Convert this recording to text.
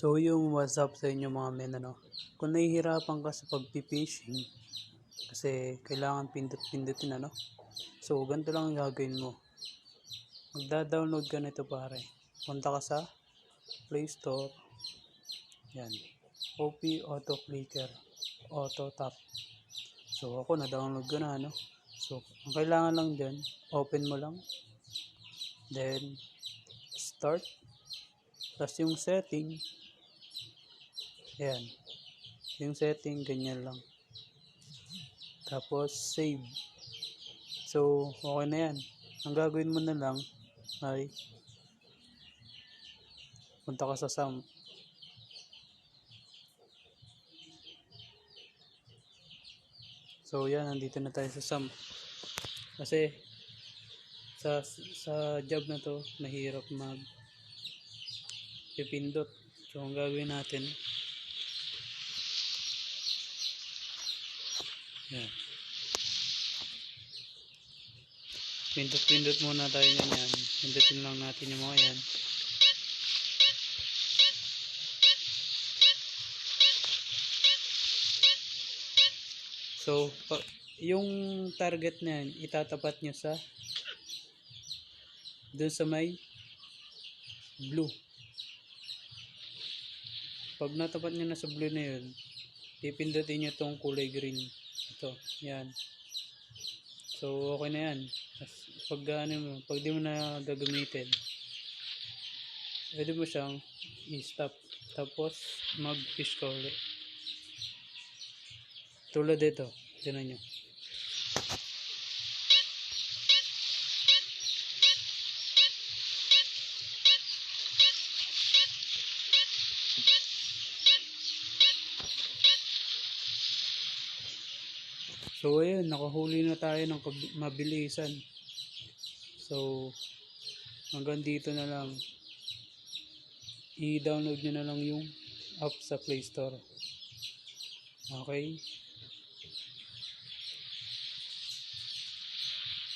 So yung what's up sa inyo mga men, ano? Kung nahihirapan ka sa pagpipishing kasi kailangan pindot-pindutin, ano? So ganito lang ang gagawin mo. Magda-download ka nito pare. Punta ka sa Play Store. Yan. OP Auto Clicker. Auto Tap. So ako na-download ko na, ano? So ang kailangan lang dyan, open mo lang. Then start. Tapos yung setting. Ayan. Yung setting, ganyan lang. Tapos, save. So, okay na yan. Ang gagawin mo na lang ay punta ka sa SAM. So, yan. Nandito na tayo sa SAM. Kasi, sa job na to, mahirap pipindot. So, ang gagawin natin, yan. Pindot muna tayo yan. Pindutin lang natin yung mga yan. So, yung target na yan, itatapat nyo sa dun sa may blue. Pag natapat nyo na sa blue na yun, pipindutin nyo itong kulay green. Ito, yan. So, okay na yan. Pag di mo na gagamitin, pwede mo siyang i-stop. Tapos, mag-fish ka ulit. Tulad dito. Tinan nyo. So, ayun. Nakahuli na tayo ng mabilisan. So, hanggang dito na lang. I-download nyo na lang yung app sa Play Store. Okay?